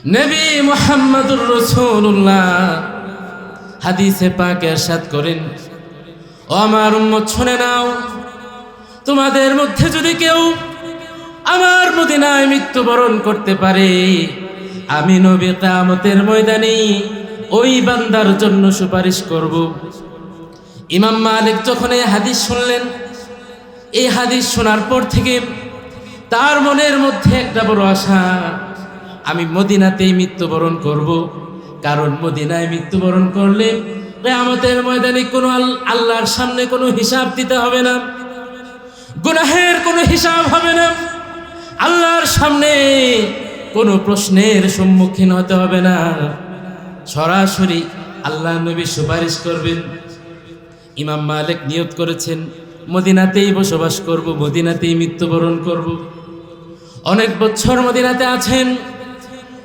নবী মুহাম্মদুর রাসূলুল্লাহ হাদিসে পাকে ইরশাদ করেন, ও আমার উম্মত শুনে নাও, তোমাদের মধ্যে যদি কেউ আমার মদিনায় মৃত্যুবরণ করতে পারে, আমি নবী কিয়ামতের ময়দানে ওই বান্দার জন্য সুপারিশ করব। ইমাম মালিক যখন এই হাদিস শুনলেন, এই হাদিস শোনার পর থেকে তার মনের মধ্যে একটা বড় আশা, আমি মদিনাতেই মৃত্যুবরণ করব। কারণ মদিনায় মৃত্যুবরণ করলে কিয়ামতের ময়দানে কোনো আল্লাহর সামনে কোনো হিসাব দিতে হবে না, গুনাহের কোনো হিসাব হবে না, আল্লাহর সামনে কোনো প্রশ্নের সম্মুখীন হতে হবে না, সরাসরি আল্লাহ নবী সুপারিশ করবেন। ইমাম মালিক নিয়ত করেছেন মদিনাতেই বসবাস করব, মদিনাতেই মৃত্যুবরণ করব। অনেক বছর মদিনাতে আছেন,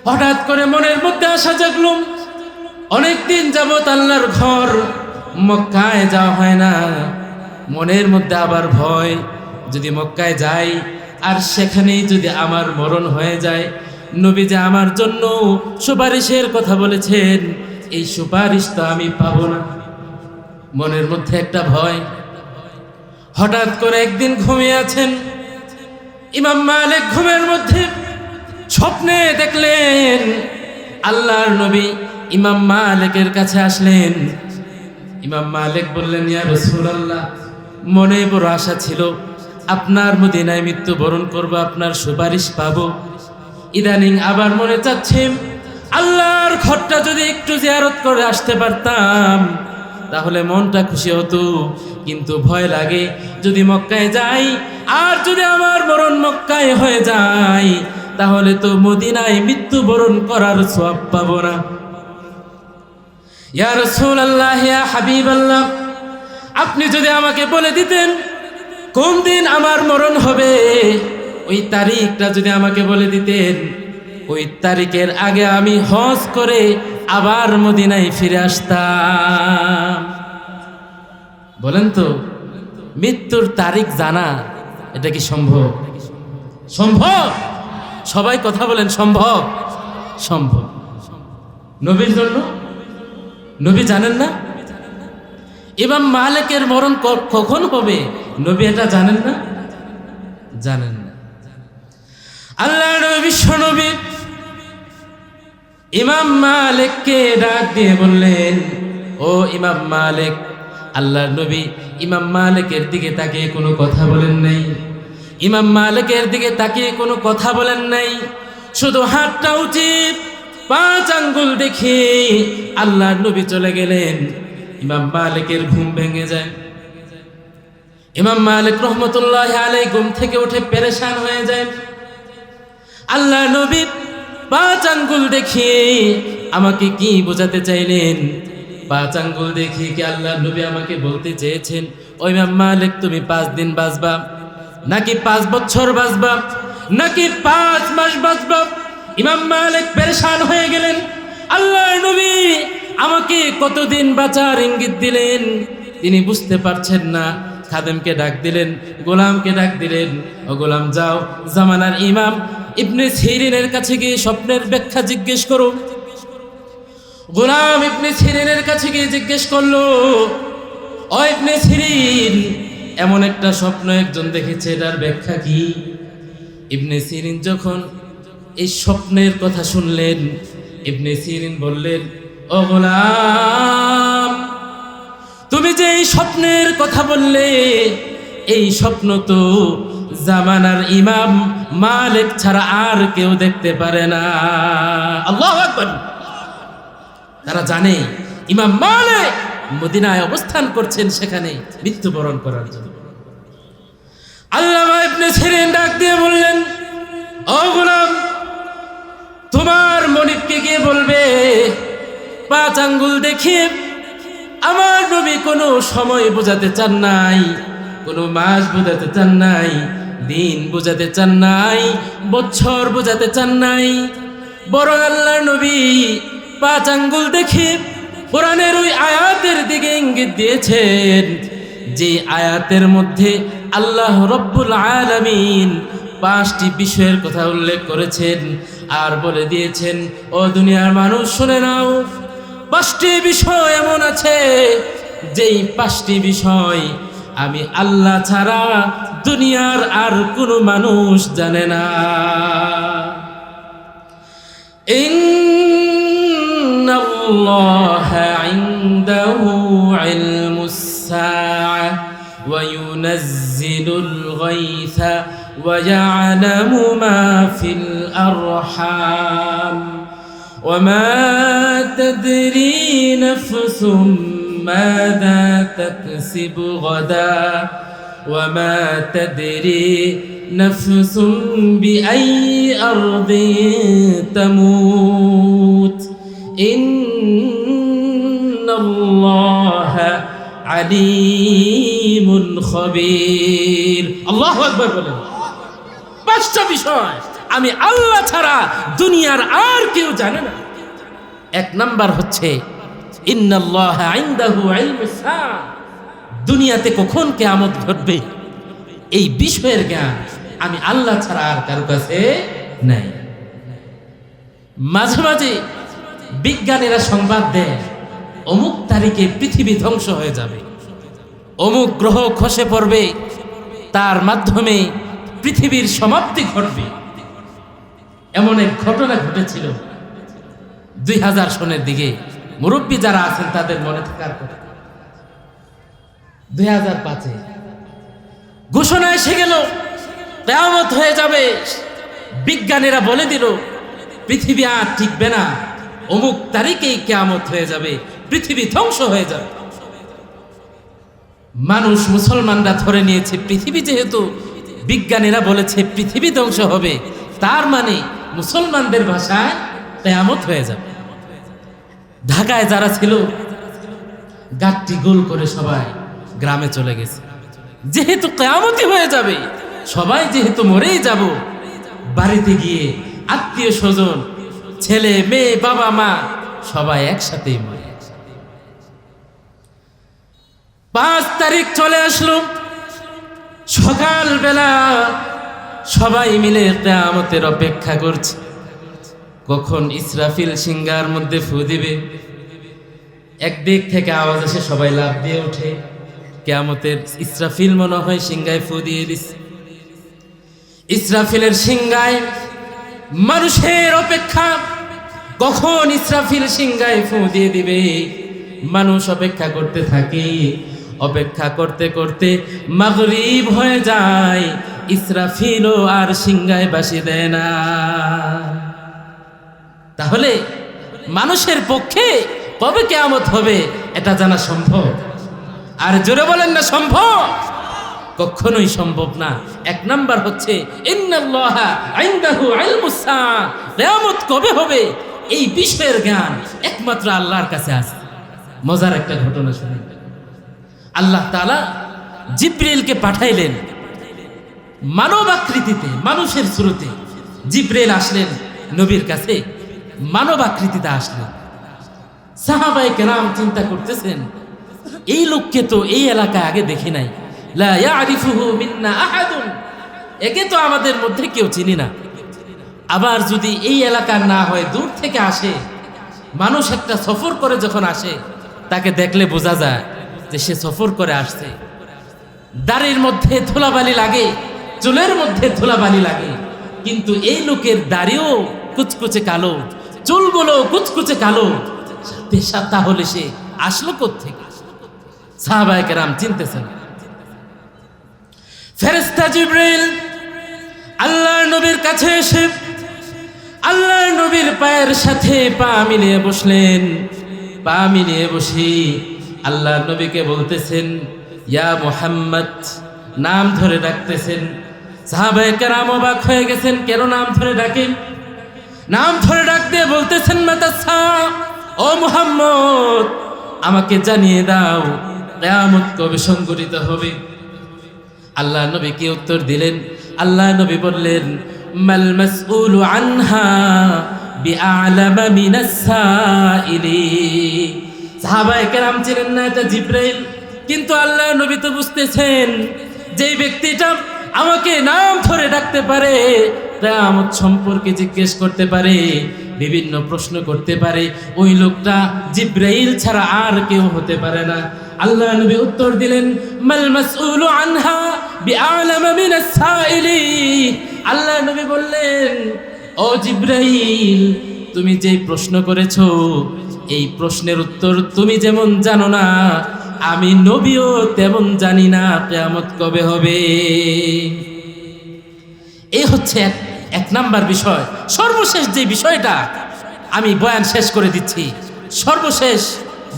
হঠাৎ করে মনের মধ্যে আশা জাগলো, অনেক দিন যাবত আল্লাহর ঘর মক্কায় যাওয়া হয় না, মনের মধ্যে আবার ভয়, যদি মক্কায় যাই আর সেখানেই যদি আমার মরণ হয়ে যায়, নবী যে আমার জন্য সুপারিশের কথা বলেছেন, এই সুপারিশ তো আমি পাবো না। মনের মধ্যে একটা ভয়। হঠাৎ করে একদিন ঘুমিয়ে আছেন ইমাম মালিক, ঘুমের মধ্যে স্বপ্নে দেখলেন আল্লাহর নবী ইমাম মালিকের কাছে আসলেন। ইমাম মালিক বললেন, ইয়া রাসূলুল্লাহ, মনে বড় আশা ছিল আপনার মদিনায় মৃত্যুবরণ করব, আপনার সুপারিশ পাবো। ইদানিং আবার মনে চাচ্ছে আল্লাহর ঘরটা যদি একটু জিয়ারত করে আসতে পারতাম তাহলে মনটা খুশি হতো, কিন্তু ভয় লাগে যদি মক্কায় যাই আর যদি আমার মরণ মক্কায় হয়ে যায় তাহলে তো মদিনায় মৃত্যুবরণ করার সওয়াব পাবো না। ইয়া রাসূলুল্লাহ, ইয়া হাবিবাল্লাহ, আপনি যদি আমাকে বলে দিতেন কোন দিন আমার মরণ হবে, ওই তারিখটা যদি আমাকে বলে দিতেন, ওই তারিখের আগে আমি হজ করে আবার মদিনায় ফিরে আসতাম। বলেন তো, মৃত্যুর তারিখ জানা এটা কি সম্ভব? সম্ভব? সবাই কথা বলেন, সম্ভব? সম্ভব। নবীর জন্য নবী জানেন না ইমাম মালিকের মরণ কখন হবে, নবী এটা জানেন না? জানেন না। আল্লাহ নবী, বিশ্ব নবী ইমাম মালিককে ডাক দিয়ে বললেন, ও ইমাম মালিক। আল্লাহর নবী ইমাম মালিকের দিকে তাকিয়ে কোনো কথা বলেন নাই, ইমাম মালিকের দিকে তাকিয়ে কোনো কথা বলেন নাই, শুধু হাতটা উচিত 5 আঙ্গুল দেখে আল্লাহর নবী চলে গেলেন। ইমাম মালিকের ঘুম ভেঙে যায়। ইমাম মালিক রহমতুল্লাহ আলাইহি ঘুম থেকে উঠে পেরেশান হয়ে যায়। আল্লাহ নবী 5 আঙ্গুল দেখিয়ে আমাকে কি বোঝাতে চাইলেন? 5 আঙ্গুল দেখিয়ে কি আল্লাহ নবী আমাকে বলতে চেয়েছেন, ও ইমাম মালিক, তুমি 5 দিন বাঁচবা, নাকি 5 বছর বাঁচবা, নাকি 5 মাস বাঁচবা? ইমাম মালিক পেরেশান হয়ে গেলেন। আল্লাহ নবী আমাকে কতদিন বাঁচার ইঙ্গিত দিলেন তিনি বুঝতে পারছেন না। খাদেমকে ডাক দিলেন, গোলামকে ডাক দিলেন, ও গোলাম, যাও জামানার ইমাম ইবনে সিরিনের কাছে গিয়ে স্বপ্নের ব্যাখ্যা জিজ্ঞেস করো। গোলাম ইবনে সিরিনের কাছে গিয়ে জিজ্ঞেস করলো, ও ইবনে সিরিন, এমন একটা স্বপ্ন একজন দেখেছে, এটার ব্যাখ্যা কি? ইবনে সিরিন যখন এই স্বপ্নের কথা শুনলেন, ইবনে সিরিন বললেন, ও গোলাম, তুমি যে এই স্বপ্নের কথা বললে, এই স্বপ্ন তো জামানার ইমাম মালিক ছাড়া আর কেউ দেখতে পারে না। আল্লাহু আকবার। তারা জানে ইমাম মালিক মদিনায় অবস্থান করছেন, সেখানে মৃত্যুবরণ করার জন্য। আল্লামা ইবনে সিরিন ডাক দিয়ে বললেন, ও গোলাম, তোমার মনিবকে গিয়ে বলবে 5 আঙ্গুল দেখিয়ে আমার নবী কোনো সময় বোঝাতে চান নাই, কোনো মাস বোঝাতে চান নাই, দিন বোঝাতে চান নাই, বছর বোঝাতে চান নাই, বরং আল্লাহর নবী 5 আঙ্গুল দেখে কোরআনের ওই আয়াতের দিকে ইঙ্গিত দিয়েছেন, যে আয়াতের মধ্যে আল্লাহ রব্বুল আলামিন 5টি বিষয়ের কথা উল্লেখ করেছেন আর বলে দিয়েছেন, ও দুনিয়ার মানুষ শুনে নাও, 5টি বিষয় এমন আছে যেই 5টি বিষয় আমি আল্লাহ ছাড়া দুনিয়ার আর কোনো মানুষ জানে না। ইন্নাল্লাহা ইনদাহু ইলমুস সাআহ ওয়া ইউনাজ্জিলুল গায়থা ওয়া ইয়া'লামু মা ফিল আরহাম ওয়া মা তাদরি নাফসুম মাযা তাকসিবু গাদা ওয়া মা তাদরি নাফসুম বিআইয়ি আরদিন তামুত ইন্নাল্লাহা আলিমুন খবীর। আল্লাহু আকবার বলেন। 5টা বিষয় আমি আল্লাহ ছাড়া দুনিয়ার আর কেউ জানে না। 1 নাম্বার হচ্ছে ইন্নাল্লাহা ইনদাহু ইলমুস সাআহ, দুনিয়াতে কখন কিয়ামত ঘটবে এই বিষয়ের জ্ঞান আমি আল্লাহ ছাড়া আর কারো কাছে নাই। মাঝে মাঝে বিজ্ঞানীরা সংবাদ দেয় অমুক তারিখে পৃথিবী ধ্বংস হয়ে যাবে, অমুক গ্রহ খসে পড়বে, তার মাধ্যমে পৃথিবীর সমাপ্তি ঘটবে। এমন এক ঘটনা ঘটেছিল 2000 সনের দিকে। মুরব্বী যারা আছেন তাদের মনে থাকার কথা, 2005-এ ঘোষণা এসে গেল কিয়ামত হয়ে যাবে। বিজ্ঞানীরা বলে দিল পৃথিবী আর টিকবে না, অমুক তারিখেই কিয়ামত হয়ে যাবে, পৃথিবী ধ্বংস হয়ে যাবে। মানুষ মুসলমানরা ধরে নিয়েছে পৃথিবী যেহেতু বিজ্ঞানীরা বলেছে পৃথিবী ধ্বংস হবে, তার মানে মুসলমানদের ভাষায় কিয়ামত হয়ে যাবে। ঢাকায় যারা ছিল গাঁটটি গোল করে সবাই গ্রামে চলে গেছে, যেহেতু কিয়ামতই হয়ে যাবে, সবাই যেহেতু মরেই যাব, বাড়িতে গিয়ে আত্মীয় স্বজন, ছেলে মেয়ে, বাবা মা সবাই একসাথেই মরে। 5 তারিখ চলে আসলো, সকালবেলা সবাই মিলে কিয়ামতের অপেক্ষা করছে, কখন ইসরাফিল সিংহার মধ্যে ফু দিবে। একদিক থেকে আওয়াজ আসে, সবাই লাফ দিয়ে ওঠে। কিয়ামতের ইসরাফিল মনে হয় সিংহায় ফু দিয়ে দিচ্ছে। ইসরাফিলের সিংহায় মানুষের অপেক্ষা, কখন ইসরাফিল সিংহায় ফু দিয়ে দিবে। মানুষ অপেক্ষা করতে থাকে, অপেক্ষা করতে করতে মাগরিব হয়ে যায়, ইসরাফিলও আর সিংহায় বাঁশি দেয় না। তাহলে মানুষের পক্ষে কবে কিয়ামত হবে এটা জানা সম্ভব? আর জোরে বলেন না সম্ভব? কখনোই সম্ভব না। 1 নাম্বার হচ্ছে ইন্নাল্লাহা ইনদাহু ইলমুস সাআহ, কিয়ামত কবে হবে এই বিষয়ের জ্ঞান একমাত্র আল্লাহর কাছে আছে। মজার একটা ঘটনা শুনুন। আল্লাহ তাআলা জিবরিলকে পাঠাইলেন মানব আকৃতিতে, মানুষের সুরতে। জিবরিল আসলেন নবীর কাছে, মানব আকৃতিতে আসলেন। সাহাবায়ে কেরাম চিন্তা করতেছেন, এই লোককে তো এই এলাকায় আগে দেখি নাই, লা ইয়ারিফুহু মিন্না আহাদুন, একে তো আমাদের মধ্যে কেউ চিনি না। আবার যদি এই এলাকার না হয়, দূর থেকে আসে, মানুষ একটা সফর করে যখন আসে, তাকে দেখলে বোঝা যায় যে সে সফর করে আসছে। দাড়ির মধ্যে ধুলাবালি লাগে, চুলের মধ্যে ধুলাবালি লাগে, কিন্তু এই লোকের দাড়িও কুচকুচে কালো, চুলগুলো কুচকুচে কালো, তাহলে সে আসলো কোত্থেকে? সাহাবায়ে কেরাম চিনতেছেন। ফেরেশতা জিবরিল আল্লাহর নবীর কাছে এসে আল্লাহর নবীর পায়ের সাথে পা মিলিয়ে বসলেন। পা মিলিয়ে বসে আল্লাহর নবীকে বলতেছেন, ইয়া মুহাম্মদ, নাম ধরে ডাকতেছেন। সাহাবায়ে কেরাম অবাক হয়ে গেছেন, কেন নাম ধরে ডাকেন? নাম ধরে ডাকতে বলতেছেন, মাতাসা, ও মুহাম্মদ, আমাকে জানিয়ে দাও কিয়ামত কবে সংঘটিত হবে। আল্লাহ নবী কি উত্তর দিলেন? আল্লাহ নবী বললেন, মাল মাসউলু আনহা বিআলামা মিনাস সাইলি। সাহাবায়ে কেরাম ছিলেন না এটা জিবরাইল, কিন্তু আল্লাহ নবী তো বুঝতেছেন যেই ব্যক্তিটা আমাকে নাম ধরে ডাকতে পারে, কিয়ামত সম্পর্কে জিজ্ঞেস করতে পারে, বিভিন্ন প্রশ্ন করতে পারে, ওই লোকটা জিব্রাইল ছাড়া আর কেউ হতে পারে না। আল্লাহ নবী উত্তর দিলেন, মাল মাসউলু আনহা বিআলামা মিনাস সাইলি। আল্লাহ নবী বললেন, ও জিব্রাইল, তুমি যে প্রশ্ন করেছো এই প্রশ্নের উত্তর তুমি যেমন জানো না, আমি নবীও তেমন জানি না কিয়ামত কবে হবে। এই হচ্ছে এক নাম্বার বিষয়। সর্বশেষ যে বিষয়টা আমি বয়ান শেষ করে দিচ্ছি, সর্বশেষ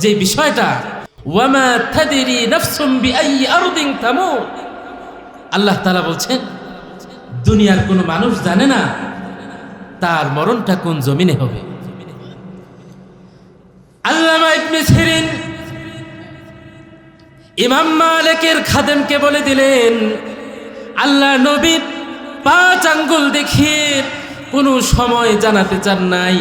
যে বিষয়টা, ওয়ামা তাদরি নাফসুম বিআই আরদিন তামুত। আল্লাহ তাআলা বলছেন, দুনিয়ার কোনো মানুষ জানে না তার মরণটা কোন জমিনে হবে। আল্লামা ইবনে সিরিন ইমাম মালিকের খাদেমকে বলে দিলেন, আল্লাহ নবী 5 আঙ্গুল দেখিয়ে কোনো সময় জানাতে চান নাই,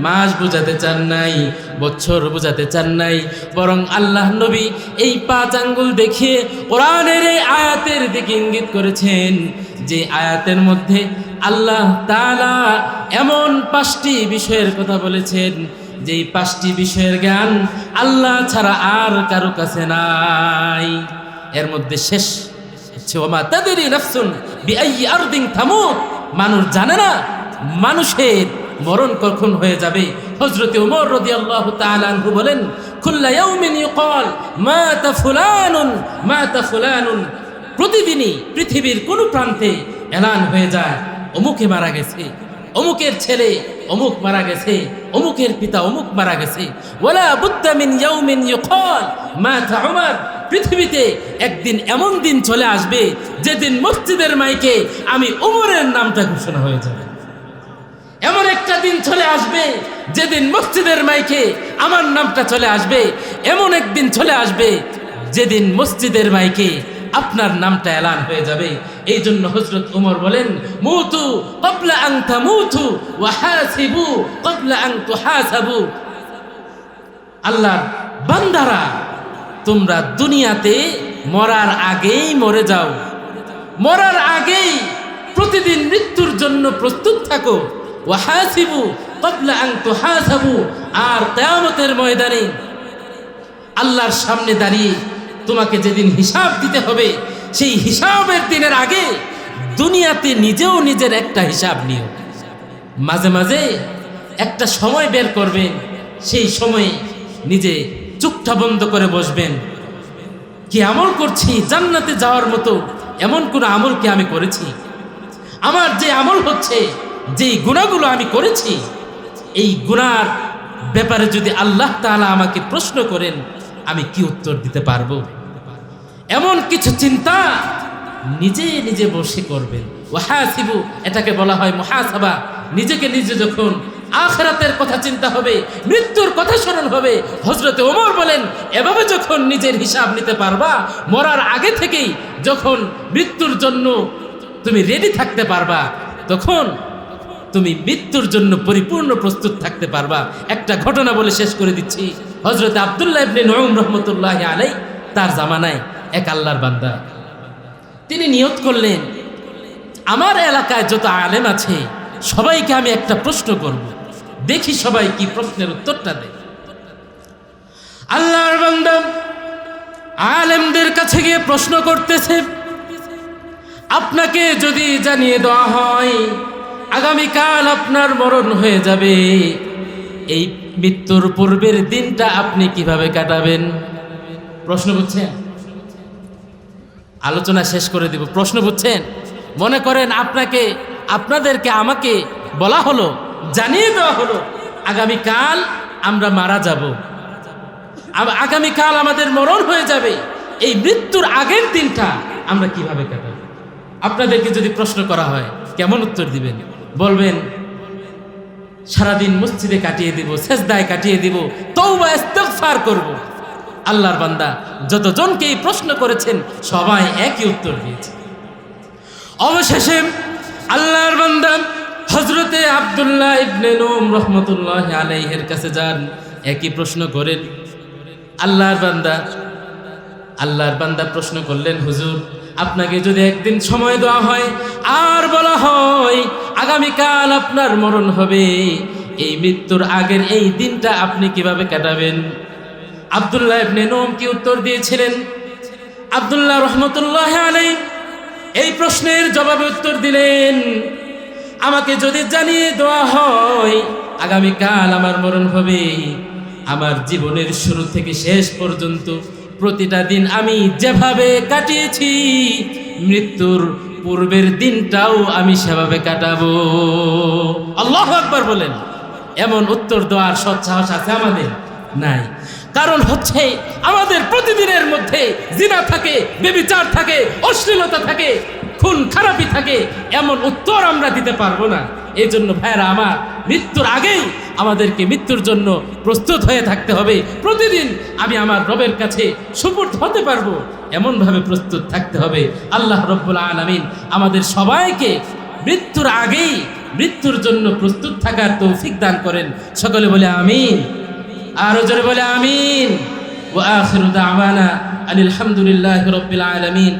মাস বোঝাতে চান নাই, বছর বোঝাতে চান নাই, বরং আল্লাহ নবী এই 5 আঙ্গুল দেখিয়ে কোরআনের এই আয়াতের দিকে ইঙ্গিত করেছেন, যে আয়াতের মধ্যে আল্লাহ তাআলা এমন 5টি বিষয়ের কথা বলেছেন, যেই 5টি বিষয়ের জ্ঞান আল্লাহ ছাড়া আর কারো কাছে নাই। এর মধ্যে শেষ হচ্ছে, ওমা তাদরি নাফসুন বিআই আরদিন তামুত। মানুষ জানে না মানুষের মরণ কখন হয়ে যাবে। হযরতে ওমর রাদিয়াল্লাহু তাআলা আনহু বলেন, কুল্লা ইয়াউমিন ইউকাল মাতা ফুলানুন মাতা ফুলানুন। প্রতিদিনই পৃথিবীর কোন প্রান্তে এলান হয়ে যায়, অমুকে মারা গেছে, অমুকের ছেলে অমুক মারা গেছে, অমুকের পিতা অমুক মারা গেছে। ওয়ালা বুদ্দা মিন ইয়াউমিন ইউকাল মাতা উমর। পৃথিবীতে একদিন এমন দিন চলে আসবে যেদিন মসজিদের মাইকে আমি উমরের নামটা ঘোষণা হয়ে যাবে। এমন একটা দিন চলে আসবে যেদিন মসজিদের মাইকে আমার নামটা চলে আসবে। এমন একদিন চলে আসবে যেদিন মসজিদের মাইকে আপনার নামটা এলান হয়ে যাবে। এই জন্য হযরত ওমর বলেন, মুতু ক্বাবলা আন তামুতু ওয়া হাসিবু ক্বাবলা আন তুহাসাবু। আল্লাহর বান্দারা, তোমরা দুনিয়াতে মরার আগেই মরে যাও, মরার আগেই প্রতিদিন মৃত্যুর জন্য প্রস্তুত থাকো। ওয়া হাসিবু ক্বাবলা আন তুহাসাবু। আর কিয়ামতের ময়দানে আল্লাহর সামনে দাঁড়িয়ে তোমাকে যেদিন হিসাব দিতে হবে, সেই হিসাবের দিনের আগে দুনিয়াতে নিজেও নিজের একটা হিসাব নিও। মাঝে মাঝে একটা সময় বের করবেন, সেই সময়ে নিজে চোখটা বন্ধ করে বসবেন, কি আমল করছি, জান্নাতে যাওয়ার মতো এমন কোন আমল কি আমি করেছি? আমার যে আমল হচ্ছে, যেই গুনাহগুলো আমি করেছি, এই গুনার ব্যাপারে যদি আল্লাহ তাআলা আমাকে প্রশ্ন করেন, আমি কি উত্তর দিতে পারবো? এমন কিছু চিন্তা নিজে নিজে বসে করবেন। ওয়াহাসিবু, এটাকে বলা হয় মুহাসাবা। নিজেকে নিজে যখন আখিরাতের কথা চিন্তা হবে, মৃত্যুর কথা স্মরণ হবে, হযরতে ওমর বলেন, এভাবে যখন নিজের হিসাব নিতে পারবা, মরার আগে থেকেই যখন মৃত্যুর জন্য তুমি রেডি থাকতে পারবা, তখন তুমি মৃত্যুর জন্য পরিপূর্ণ প্রস্তুত থাকতে পারবা। একটা ঘটনা বলে শেষ করে দিচ্ছি। হযরতে আব্দুল্লাহ ইবনে নুউম রাহমাতুল্লাহি আলাইহি, তার জামানায় এক আল্লাহর বান্দা, তিনি নিয়ত করলেন, আমার এলাকায় যত আলেম আছে সবাইকে আমি একটা প্রশ্ন করব, দেখি সবাই কি প্রশ্নের উত্তরটা দেয়। আল্লাহর বান্দা আলেমদের কাছে গিয়ে প্রশ্ন করতেছে, আপনাকে যদি জানিয়ে দেওয়া হয় আগামীকাল আপনার মরণ হয়ে যাবে, এই মৃত্যুর পূর্বের দিনটা আপনি কিভাবে কাটাবেন? প্রশ্ন বুঝছেন? আলোচনা শেষ করে দিব। প্রশ্ন বুঝছেন? মনে করেন আপনাদেরকে আমাকে বলা হলো, জানিয়ে দেওয়া হলো, আগামীকাল আমরা মারা যাব, আগামীকাল আমাদের মরণ হয়ে যাবে, এই মৃত্যুর আগের দিনটা আমরা কিভাবে কাটাবো? আপনাদেরকে যদি প্রশ্ন করা হয়, কেমন উত্তর দিবেন? বলবেন, সারাদিন মসজিদে কাটিয়ে দিব, সেজদায় কাটিয়ে দিব, তওবা ইস্তিগফার করব। আল্লাহর বান্দা যতজনকে এই প্রশ্ন করেছেন সবাই একই উত্তর দিয়েছে। অবশেষে আল্লাহর বান্দা হযরতে আব্দুল্লাহ ইবনে নুম রাহমাতুল্লাহি আলাইহির কাছে যান, একই প্রশ্ন করেন। আল্লাহর বান্দা প্রশ্ন করলেন, হুজুর আপনাকে যদি একদিন সময় দেওয়া হয় আর বলা হয় আগামীকাল আপনার মরণ হবে, এই মৃত্যুর আগের এই দিনটা আপনি কিভাবে কাটাবেন? আব্দুল্লাহ ইবনে নূম কি উত্তর দিয়েছিলেন? আব্দুল্লাহ রহমতুল্লাহ আলাইহি এই প্রশ্নের জবাবে উত্তর দিলেন, আমাকে যদি জানিয়ে দেওয়া হয় আগামীকাল আমার মরণ হবে, আমার জীবনের শুরু থেকে শেষ পর্যন্ত প্রতিটা দিন আমি যেভাবে কাটিয়েছি মৃত্যুর পূর্বের দিনটাও আমি সেভাবে কাটাবো। আল্লাহু আকবার বলেন। এমন উত্তর দেওয়ার সৎসাহস আছে আমাদের? নাই। কারণ হচ্ছে আমাদের প্রতিদিনের মধ্যে জিনা থাকে, ব্যভিচার থাকে, অশ্লীলতা থাকে, খুন খারাপি থাকে, এমন উত্তর আমরা দিতে পারবো না। এই জন্য ভাইরা আমার, মৃত্যুর আগেই আমাদেরকে মৃত্যুর জন্য প্রস্তুত হয়ে থাকতে হবে। প্রতিদিন আমি আমার রবের কাছে সুপুর্দ হতে পারবো এমনভাবে প্রস্তুত থাকতে হবে। আল্লাহ রব্বুল আলামিন আমাদের সবাইকে মৃত্যুর আগেই মৃত্যুর জন্য প্রস্তুত থাকার তৌফিক দান করেন। সকলে বলে আমিন। আরো জোরে বলে আমিন। ওয়া আখিরু দাওয়ানা আনিল হামদুলিল্লাহি রাব্বিল আলামিন।